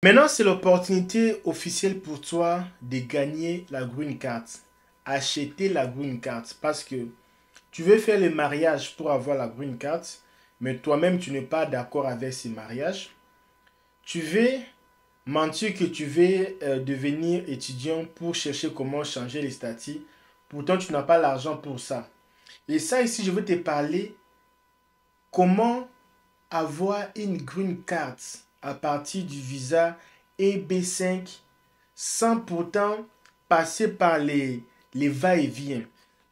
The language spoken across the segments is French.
Maintenant, c'est l'opportunité officielle pour toi de gagner la green card. Acheter la green card. Parce que tu veux faire le mariage pour avoir la green card, mais toi-même, tu n'es pas d'accord avec ce mariage. Tu veux mentir que tu veux devenir étudiant pour chercher comment changer les statuts. Pourtant, tu n'as pas l'argent pour ça. Et ça, ici, je veux te parler comment avoir une green card à partir du visa EB5 sans pourtant passer par les va-et-vient.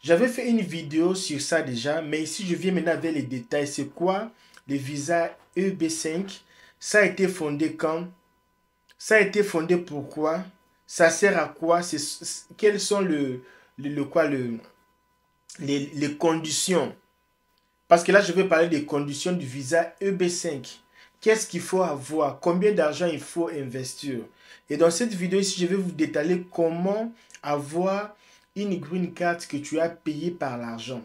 J'avais fait une vidéo sur ça déjà, mais ici je viens maintenant avec les détails. C'est quoi le visa EB5? Ça a été fondé quand? Ça a été fondé pourquoi? Ça sert à quoi? Quelles sont les conditions? Parce que là, je vais parler des conditions du visa EB5. Qu'est-ce qu'il faut avoir? Combien d'argent il faut investir? Et dans cette vidéo ici, je vais vous détailler comment avoir une green card que tu as payée par l'argent.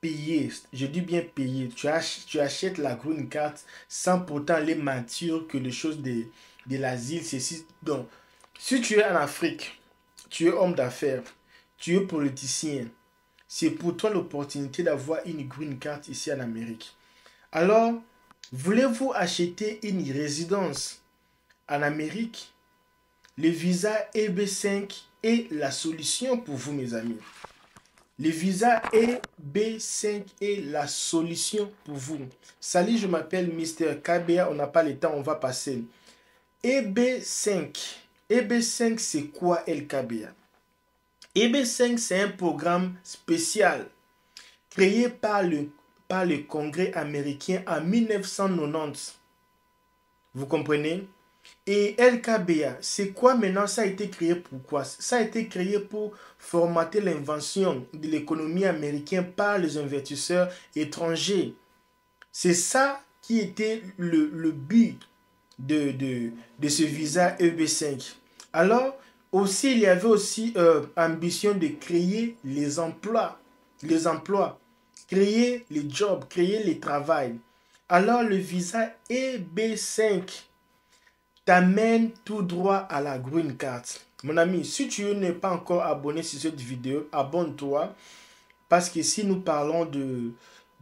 Payer, je dis bien payer. Tu achètes la green card sans pourtant aller mentir que les choses de l'asile, c'est si. Donc, si tu es en Afrique, tu es homme d'affaires, tu es politicien, c'est pour toi l'opportunité d'avoir une green card ici en Amérique. Alors, voulez-vous acheter une résidence en Amérique? Le visa EB5 est la solution pour vous, mes amis. Le visa EB5 est la solution pour vous. Salut, je m'appelle Mr. KBA, on n'a pas le temps, on va passer. EB5. EB5, c'est quoi LKBA? EB5, c'est un programme spécial créé par le Congrès américain en 1990. Vous comprenez? Et LKBA, c'est quoi maintenant? Ça a été créé pour quoi? Ça a été créé pour formater l'invention de l'économie américaine par les investisseurs étrangers. C'est ça qui était le but de ce visa EB5. Alors, aussi, il y avait aussi ambition de créer les emplois, créer les jobs, créer les travails. Alors, le visa EB5 t'amène tout droit à la green card. Mon ami, si tu n'es pas encore abonné sur cette vidéo, abonne-toi. Parce que si nous parlons de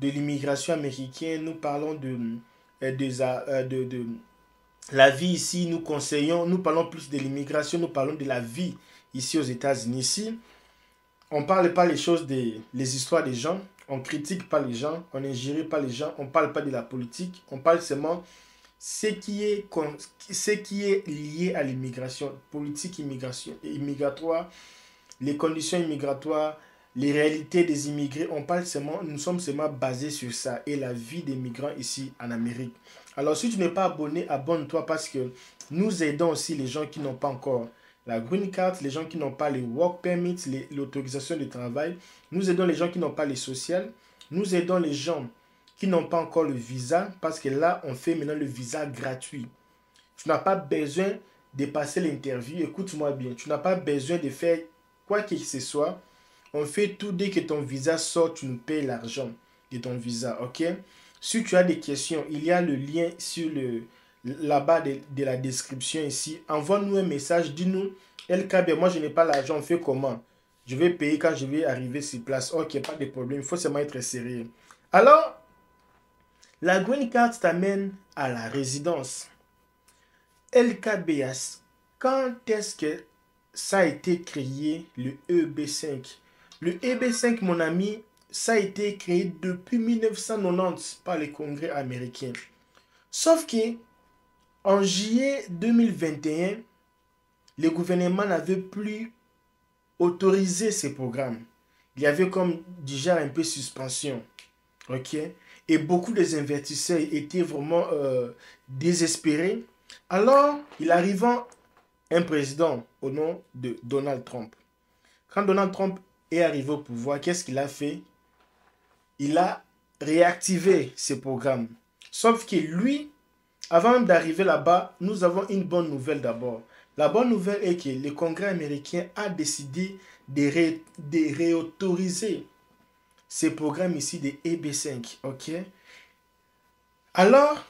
l'immigration américaine, nous parlons de la vie ici, nous conseillons, nous parlons plus de l'immigration, nous parlons de la vie ici aux États-Unis. Ici, on ne parle pas les choses les histoires des gens, on ne critique pas les gens, on n'injurie pas les gens, on ne parle pas de la politique, on parle seulement ce qui est lié à l'immigration, politique immigratoire, les conditions immigratoires, les réalités des immigrés. Nous sommes seulement basés sur ça et la vie des migrants ici en Amérique. Alors si tu n'es pas abonné, abonne-toi parce que nous aidons aussi les gens qui n'ont pas encore la green card, les gens qui n'ont pas les work permits, l'autorisation de travail. Nous aidons les gens qui n'ont pas les sociales. Nous aidons les gens qui n'ont pas encore le visa, parce que là, on fait maintenant le visa gratuit. Tu n'as pas besoin de passer l'interview. Écoute-moi bien, tu n'as pas besoin de faire quoi que ce soit. On fait tout dès que ton visa sort, tu nous payes l'argent de ton visa, ok? Si tu as des questions, il y a le lien sur là-bas de la description ici. Envoie-nous un message, dis-nous, LKB, moi je n'ai pas l'argent, on fait comment? Je vais payer quand je vais arriver sur place. Ok, pas de problème, il faut seulement être sérieux. Alors, la green card t'amène à la résidence. LKBS, quand est-ce que ça a été créé, le EB5? Le EB5, mon ami, ça a été créé depuis 1990 par le Congrès américain. Sauf que en juillet 2021, le gouvernement n'avait plus autorisé ces programmes. Il y avait comme déjà un peu suspension. Ok? Et beaucoup des investisseurs étaient vraiment désespérés. Alors, il arriva un président au nom de Donald Trump. Quand Donald Trump est arrivé au pouvoir, qu'est-ce qu'il a fait? Il a réactivé ces programmes. Sauf que lui, avant d'arriver là-bas, nous avons une bonne nouvelle d'abord. La bonne nouvelle est que le Congrès américain a décidé de réautoriser ces programmes ici de EB5. Ok? Alors,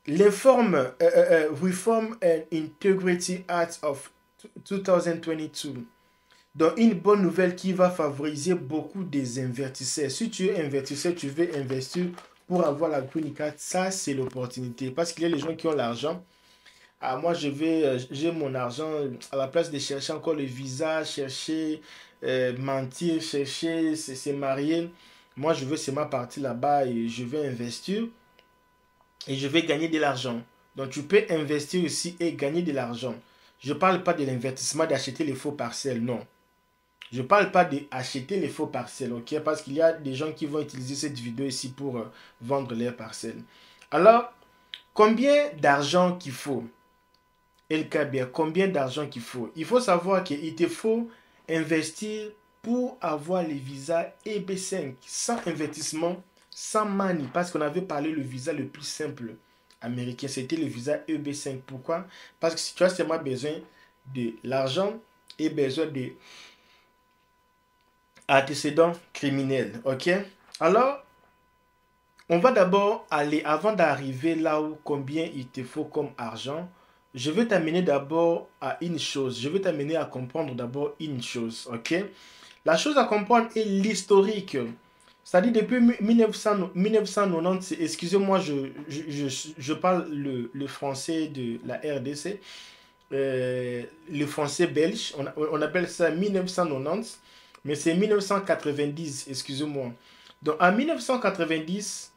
Reform and Integrity Act of 2022. Donc, une bonne nouvelle qui va favoriser beaucoup des investisseurs. Si tu es investisseur, tu veux investir pour avoir la green card, ça, c'est l'opportunité. Parce qu'il y a les gens qui ont l'argent. Ah, moi, j'ai mon argent à la place de chercher encore le visa, chercher, mentir, chercher, se marier. Moi, je veux seulement partir là-bas et je vais investir et je vais gagner de l'argent. Donc, tu peux investir aussi et gagner de l'argent. Je ne parle pas de l'investissement d'acheter les faux parcelles, non. Je ne parle pas d'acheter les faux parcelles, ok? Parce qu'il y a des gens qui vont utiliser cette vidéo ici pour vendre leurs parcelles. Alors, combien d'argent qu'il faut? LKB, combien d'argent qu'il faut? Il faut savoir qu'il te faut investir pour avoir les visas EB5 sans investissement, sans money. Parce qu'on avait parlé le visa le plus simple américain, c'était le visa EB5. Pourquoi? Parce que si tu as seulement besoin de l'argent et besoin de antécédents criminels. Ok? Alors, on va d'abord aller, avant d'arriver là où combien il te faut comme argent, je vais t'amener d'abord à une chose. Je vais t'amener à comprendre d'abord une chose. Ok? La chose à comprendre est l'historique. C'est-à-dire depuis 1990, excusez-moi, je parle le français de la RDC, le français belge, on appelle ça 1990, mais c'est 1990, excusez-moi. Donc en 1990,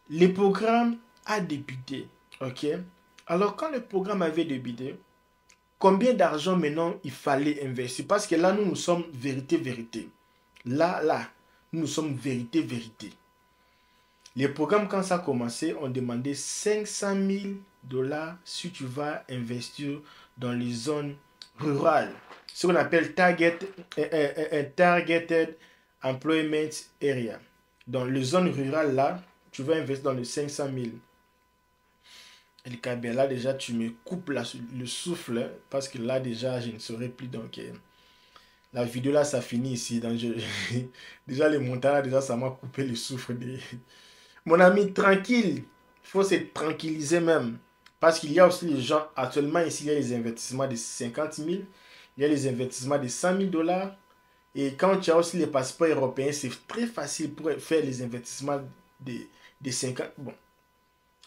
le programme a débuté, ok? Alors quand le programme avait débuté, combien d'argent maintenant il fallait investir? Parce que là, nous sommes vérité, vérité. Là, nous sommes vérité, vérité. Les programmes, quand ça a commencé, on demandait 500 000 dollars si tu vas investir dans les zones rurales. Ce qu'on appelle Targeted Employment Area. Dans les zones rurales, là, tu vas investir dans les 500 000. Et le cas, là, déjà, tu me coupes le souffle, parce que là, déjà, je ne saurais plus. Donc, la vidéo, là, ça finit ici. Donc, déjà, les montagnes, là, déjà, ça m'a coupé le souffle. Mon ami, tranquille. Il faut se tranquilliser même. Parce qu'il y a aussi les gens, actuellement, ici, il y a les investissements de 50 000. Il y a les investissements de 100 000 dollars. Et quand tu as aussi les passeports européens, c'est très facile pour faire les investissements de 50. Bon,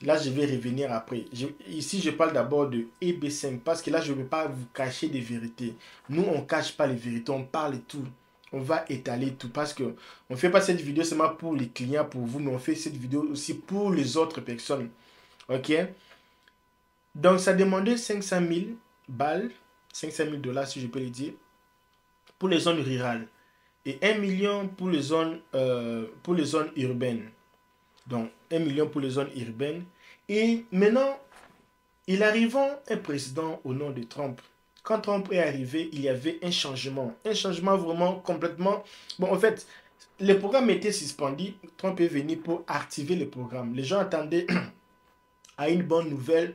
là, je vais revenir après. Ici, je parle d'abord de EB5 parce que là, je ne vais pas vous cacher des vérités. Nous, on ne cache pas les vérités, on parle tout. On va étaler tout parce que on ne fait pas cette vidéo seulement pour les clients, pour vous, mais on fait cette vidéo aussi pour les autres personnes. Ok? Donc, ça demandait 500 000 balles, 500 000 dollars, si je peux le dire, pour les zones rurales et 1 million pour les zones urbaines. Donc, 1 million pour les zones urbaines. Et maintenant, il arrive un président au nom de Trump. Quand Trump est arrivé, il y avait un changement. Un changement vraiment complètement... Bon, en fait, le programme était suspendu. Trump est venu pour activer le programme. Les gens attendaient à une bonne nouvelle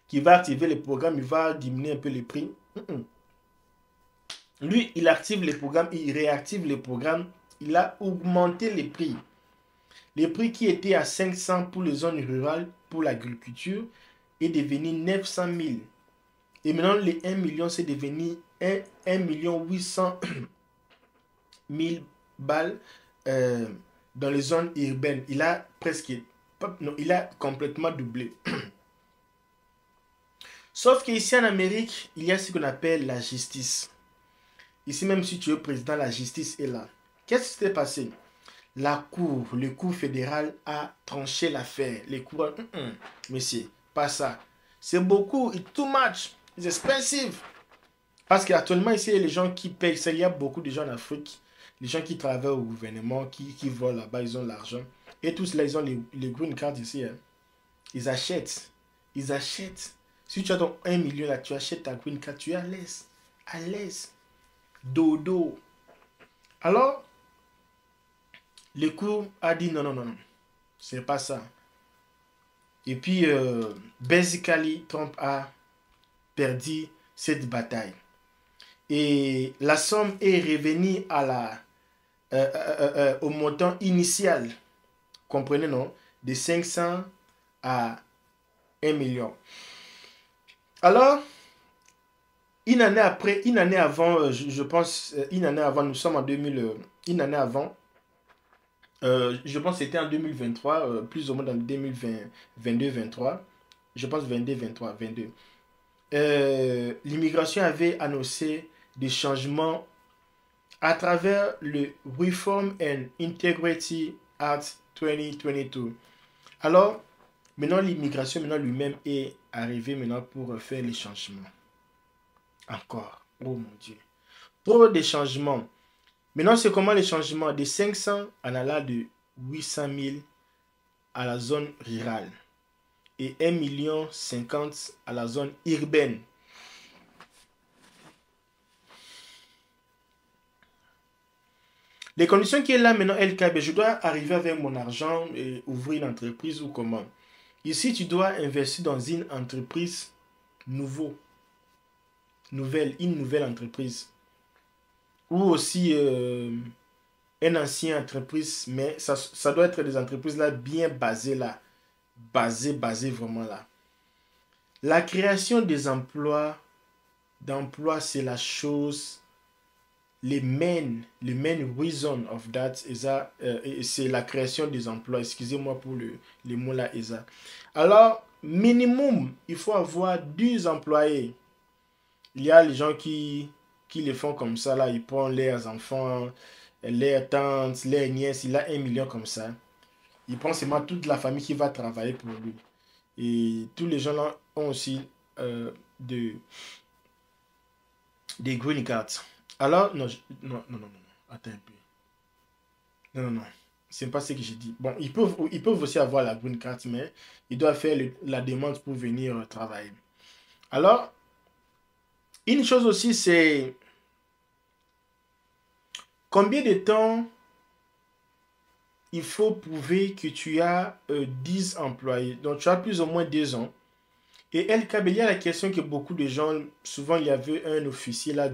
qui va activer le programme. Il va diminuer un peu les prix. Lui, il active le programme, il réactive le programme. Il a augmenté les prix. Les prix qui étaient à 500 pour les zones rurales, pour l'agriculture, est devenu 900 000. Et maintenant, les 1 million, c'est devenu 1 million 800 000 balles dans les zones urbaines. Il a presque... Non, il a complètement doublé. Sauf qu'ici en Amérique, il y a ce qu'on appelle la justice. Ici, même si tu es président, la justice est là. Qu'est-ce qui s'est passé? Le cour fédéral a tranché l'affaire. Les cours, monsieur, pas ça. C'est beaucoup, it's too much, it's expensive. Parce qu'actuellement, ici, il y a les gens qui payent ça. Il y a beaucoup de gens en Afrique, les gens qui travaillent au gouvernement, qui volent là-bas, ils ont l'argent. Et tous là, ils ont les green cards ici. Hein. Ils achètent. Ils achètent. Si tu as ton 1 million là, tu achètes ta green card, tu es à l'aise. À l'aise. Dodo. Alors, le cours a dit non, c'est pas ça. Et puis, basically, Trump a perdu cette bataille. Et la somme est revenue à au montant initial. Comprenez, non? de 500 à 1 million. Alors, une année après, une année avant, je pense, une année avant, nous sommes en 2000, une année avant, je pense que c'était en 2023, plus ou moins dans 2020, 22-23, je pense 22-23, 22. L'immigration avait annoncé des changements à travers le Reform and Integrity Act 2022. Alors, maintenant l'immigration maintenant lui-même est arrivé maintenant pour faire les changements. Encore. Oh mon Dieu. Pour des changements. Maintenant, c'est comment les changements de 500 en allant de 800 000 à la zone rurale et 1 million 50 à la zone urbaine. Les conditions qui est là maintenant, LKB, je dois arriver avec mon argent et ouvrir une entreprise ou comment. Ici, tu dois investir dans une entreprise nouvelle, une nouvelle entreprise. Ou aussi une ancienne entreprise, mais ça doit être des entreprises là bien basées là. Basées vraiment là. La création des d'emplois, c'est la chose, les main reason of that, c'est la création des emplois. Excusez-moi pour les mots là, Esa. Alors, minimum, il faut avoir 10 employés. Il y a les gens qui le font comme ça, là, ils prennent leurs enfants, leurs tantes, leurs nièces, il a 1 million comme ça. Il prend seulement toute la famille qui va travailler pour lui. Et tous les gens là ont aussi de, des green cards. Alors, non, non, attends un peu. Non, non, non, c'est pas ce que j'ai dit. Bon, ils peuvent aussi avoir la green card, mais ils doivent faire la demande pour venir travailler. Alors, une chose aussi, c'est combien de temps il faut prouver que tu as 10 employés. Donc, tu as plus ou moins 2 ans. Et LKB, il y a la question que beaucoup de gens, souvent il y avait un officier là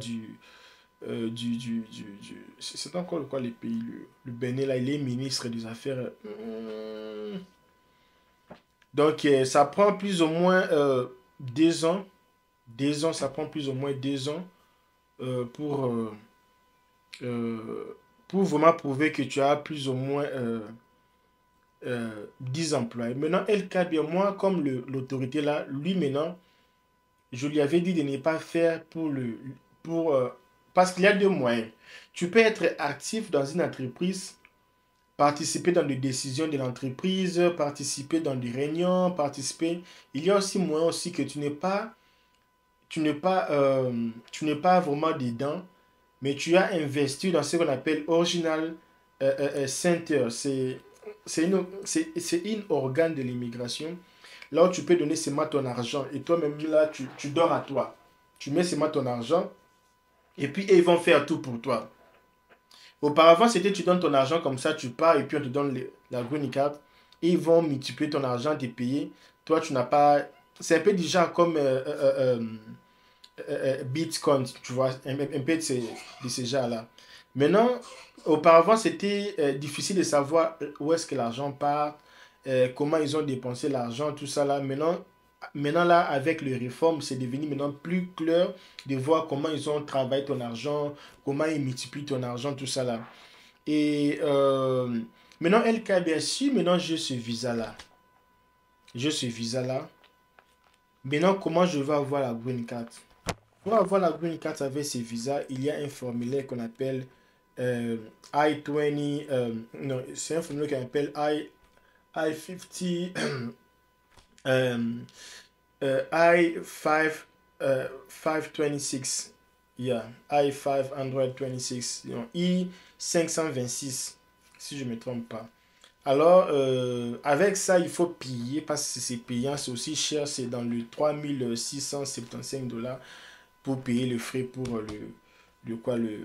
c'est encore quoi les pays, le Bénin là, il est ministre des Affaires. Donc, ça prend plus ou moins 2 ans. 2 ans, ça prend plus ou moins 2 ans euh, pour, euh, pour vraiment prouver que tu as plus ou moins 10 employés. Maintenant, LKB, moi, comme l'autorité là, lui maintenant, je lui avais dit de ne pas faire pour, parce qu'il y a 2 moyens. Tu peux être actif dans une entreprise, participer dans les décisions de l'entreprise, participer dans des réunions, participer. Il y a aussi moyen aussi que tu n'es pas vraiment dedans, mais tu as investi dans ce qu'on appelle Original Center. C'est une organe de l'immigration. Là où tu peux donner seulement ton argent. Et toi-même, là, tu dors à toi. Tu mets seulement ton argent. Et puis, ils vont faire tout pour toi. Auparavant, c'était tu donnes ton argent comme ça, tu pars et puis on te donne la green card. Et ils vont multiplier ton argent, te payer. Toi, tu n'as pas... C'est un peu déjà comme Bitcoin, tu vois, un peu de ces genres-là. Maintenant, auparavant, c'était difficile de savoir où est-ce que l'argent part, comment ils ont dépensé l'argent, tout ça là. Maintenant là, avec les réformes, c'est devenu maintenant plus clair de voir comment ils ont travaillé ton argent, comment ils multiplient ton argent, tout ça là. Et maintenant, LKBSU, maintenant j'ai ce visa-là. J'ai ce visa-là. Maintenant, comment je vais avoir la green card? Pour avoir la green card avec ces visas, il y a un formulaire qu'on appelle I-20. Non, c'est un formulaire qu'on appelle I-50. euh, I-5, 526. Yeah, I-526. I-526, si je ne me trompe pas. Alors, avec ça, il faut payer parce que c'est payant, c'est aussi cher, c'est dans le 3675 $ pour payer le frais pour le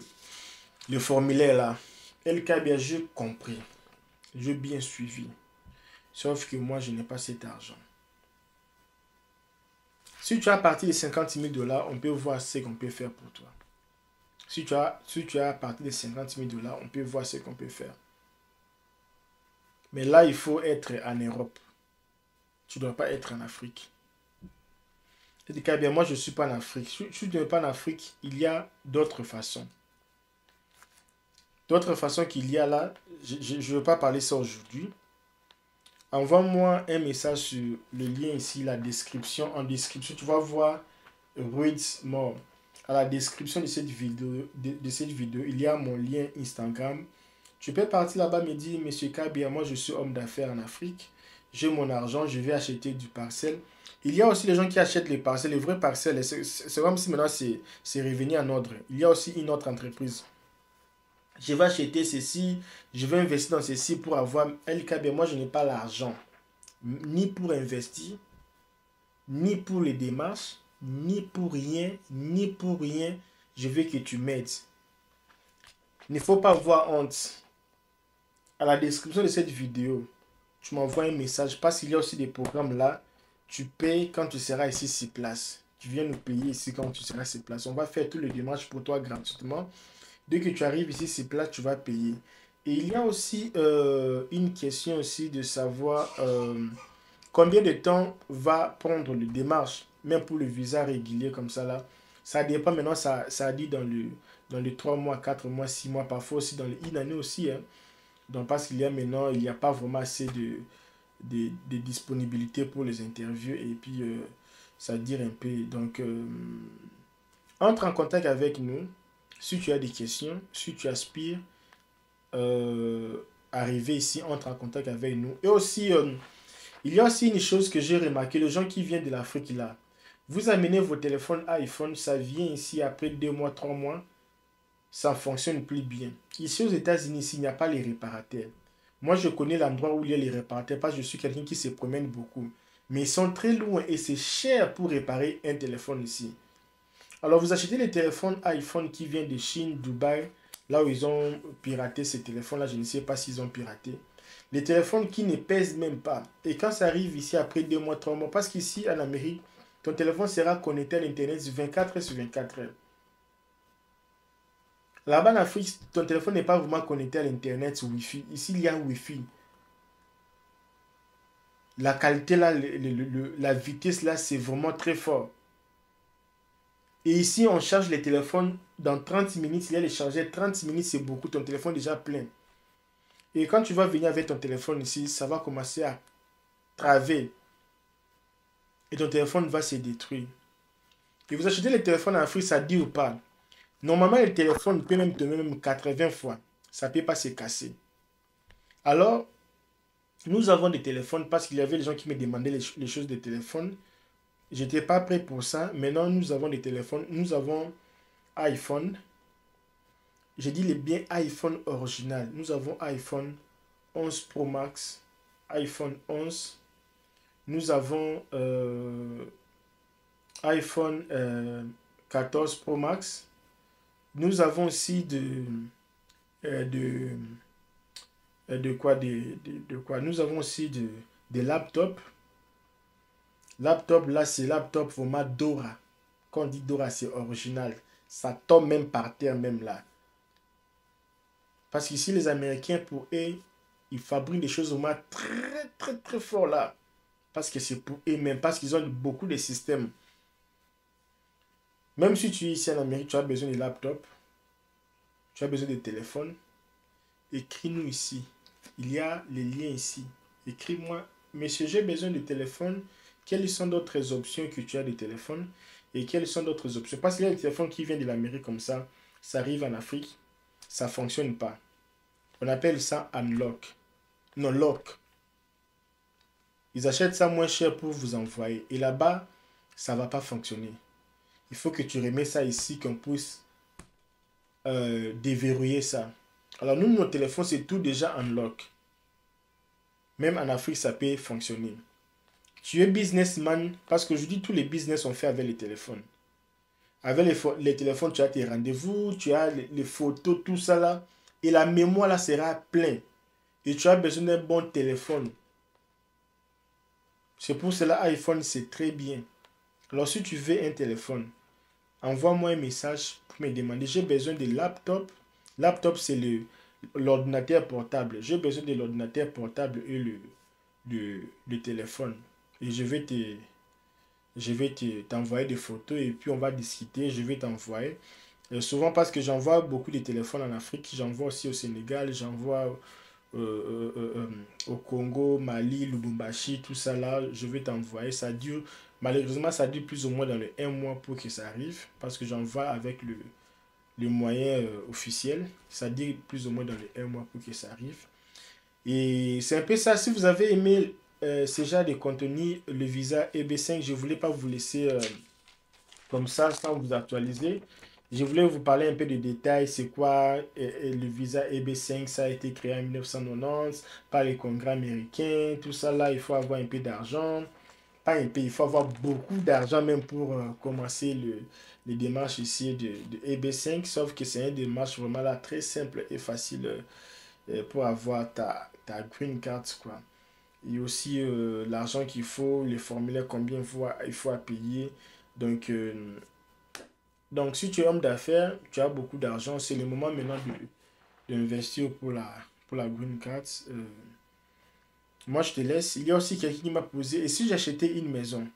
formulaire là. LK, j'ai compris. J'ai bien suivi. Sauf que moi, je n'ai pas cet argent. Si tu as à partir de 50 000 $, on peut voir ce qu'on peut faire pour toi. Si tu as à partir de 50 000 $, on peut voir ce qu'on peut faire. Mais là, il faut être en Europe. Tu ne dois pas être en Afrique. Je dis, bien, moi, je ne suis pas en Afrique. Si tu ne es pas en Afrique, il y a d'autres façons. D'autres façons qu'il y a là, je ne veux pas parler ça aujourd'hui. Envoie-moi un message sur le lien ici, la description. En description, tu vas voir Read More. À la description de cette vidéo, il y a mon lien Instagram. Tu peux partir là-bas et me dire, Monsieur Kabia, moi je suis homme d'affaires en Afrique. J'ai mon argent, je vais acheter du parcelle. Il y a aussi les gens qui achètent les parcelles, les vraies parcelles. C'est comme si maintenant c'est revenu en ordre. Il y a aussi une autre entreprise. Je vais acheter ceci, je vais investir dans ceci pour avoir LKB. Moi, je n'ai pas l'argent, ni pour investir, ni pour les démarches, ni pour rien, ni pour rien. Je veux que tu m'aides. Il ne faut pas avoir honte. À la description de cette vidéo, tu m'envoies un message parce qu'il y a aussi des programmes là. Tu payes quand tu seras ici sur place. Tu viens nous payer ici quand tu seras sur place. On va faire toutes les démarches pour toi gratuitement. Dès que tu arrives ici sur place, tu vas payer. Et il y a aussi une question aussi de savoir combien de temps va prendre le démarche, même pour le visa régulier comme ça là. Ça dépend maintenant, ça dit dans les 3 mois, 4 mois, 6 mois, parfois aussi dans une année aussi. Hein. Donc parce qu'il y a maintenant, il n'y a pas vraiment assez de disponibilité pour les interviews et puis ça dire un peu. Donc entre en contact avec nous. Si tu as des questions, si tu aspires arriver ici, entre en contact avec nous. Et aussi, il y a aussi une chose que j'ai remarqué, les gens qui viennent de l'Afrique là, vous amenez vos téléphones iPhone, ça vient ici après 2 mois, 3 mois, ça ne fonctionne plus bien. Ici aux États-Unis, il n'y a pas les réparateurs. Moi, je connais l'endroit où il y a les réparateurs parce que je suis quelqu'un qui se promène beaucoup. Mais ils sont très loin et c'est cher pour réparer un téléphone ici. Alors, vous achetez les téléphones iPhone qui viennent de Chine, Dubaï, là où ils ont piraté ces téléphones-là, je ne sais pas s'ils ont piraté. Les téléphones qui ne pèsent même pas. Et quand ça arrive ici après 2 mois, 3 mois, parce qu'ici en Amérique, ton téléphone sera connecté à l'Internet 24 heures sur 24 heures. Là-bas en Afrique, ton téléphone n'est pas vraiment connecté à l'Internet ou Wi-Fi. Ici, il y a un Wi-Fi. La qualité là, la vitesse là, c'est vraiment très fort. Et ici, on charge les téléphones dans 30 minutes. Il y a les chargeurs. 30 minutes, c'est beaucoup. Ton téléphone est déjà plein. Et quand tu vas venir avec ton téléphone ici, ça va commencer à traver. Et ton téléphone va se détruire. Et vous achetez les téléphones en Afrique, ça dit ou pas. Normalement, le téléphone peut même tomber même 80 fois. Ça ne peut pas se casser. Alors, nous avons des téléphones parce qu'il y avait des gens qui me demandaient les choses des téléphones. Je n'étais pas prêt pour ça. Maintenant, nous avons des téléphones. Nous avons iPhone. Je dis les biens iPhone original. Nous avons iPhone 11 Pro Max, iPhone 11. Nous avons iPhone 14 Pro Max. Nous avons aussi de quoi. Nous avons aussi des laptops. Laptop, là, c'est laptop format Dora. Quand on dit Dora, c'est original. Ça tombe même par terre, même là. Parce qu'ici, les Américains, pour eux, ils fabriquent des choses vraiment très, très, très fort là. Parce que c'est pour eux-mêmes. Parce qu'ils ont beaucoup de systèmes. Même si tu es ici en Amérique, tu as besoin de laptop. Tu as besoin de téléphone. Écris-nous ici. Il y a les liens ici. Écris-moi, monsieur, j'ai besoin de téléphone. Quelles sont d'autres options que tu as de téléphone? Et quelles sont d'autres options? Parce qu'il y a des téléphones qui viennent de l'Amérique comme ça. Ça arrive en Afrique. Ça ne fonctionne pas. On appelle ça unlock. Non, lock. Ils achètent ça moins cher pour vous envoyer. Et là-bas, ça ne va pas fonctionner. Il faut que tu remets ça ici, qu'on puisse déverrouiller ça. Alors nous, nos téléphones, c'est tout déjà unlock. Même en Afrique, ça peut fonctionner. Tu es businessman, parce que je dis tous les business sont faits avec les téléphones. Avec les téléphones, tu as tes rendez-vous, tu as les photos, tout ça là. Et la mémoire là sera pleine. Et tu as besoin d'un bon téléphone. C'est pour cela iPhone, c'est très bien. Alors si tu veux un téléphone, envoie-moi un message pour me demander. J'ai besoin de laptop. Laptop, c'est l'ordinateur portable. J'ai besoin de l'ordinateur portable et le téléphone. Et t'envoyer des photos et puis on va discuter. Je vais t'envoyer. Souvent parce que j'envoie beaucoup de téléphones en Afrique. J'envoie aussi au Sénégal. J'envoie au Congo, Mali, Lubumbashi, tout ça là. Je vais t'envoyer. Ça dure. Malheureusement, ça dure plus ou moins dans le un mois pour que ça arrive. Parce que j'envoie avec le moyen officiel. Ça dure plus ou moins dans le un mois pour que ça arrive. Et c'est un peu ça. Si vous avez aimé ce genre de contenu, le visa EB5, je ne voulais pas vous laisser comme ça sans vous actualiser. Je voulais vous parler un peu de détails. C'est quoi le visa EB5? Ça a été créé en 1990 par les congrès américains. Tout ça là, il faut avoir un peu d'argent. Pas un peu, il faut avoir beaucoup d'argent même pour commencer les démarches ici de EB5. Sauf que c'est une démarche vraiment là très simple et facile pour avoir ta green card, quoi. Et aussi l'argent qu'il faut, les formulaires, combien il faut à payer. Donc, donc, si tu es homme d'affaires, tu as beaucoup d'argent, c'est le moment maintenant d'investir pour la green card. Moi, je te laisse. Il y a aussi quelqu'un qui m'a posé, et si j'achetais une maison?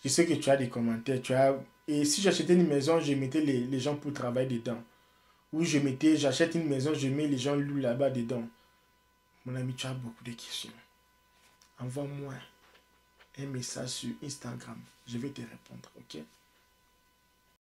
Je sais que tu as des commentaires, et si j'achetais une maison, je mettais les gens pour travailler dedans. Ou j'achète une maison, je mets les gens louent là-bas dedans. Mon ami, tu as beaucoup de questions. Envoie-moi un message sur Instagram. Je vais te répondre, ok?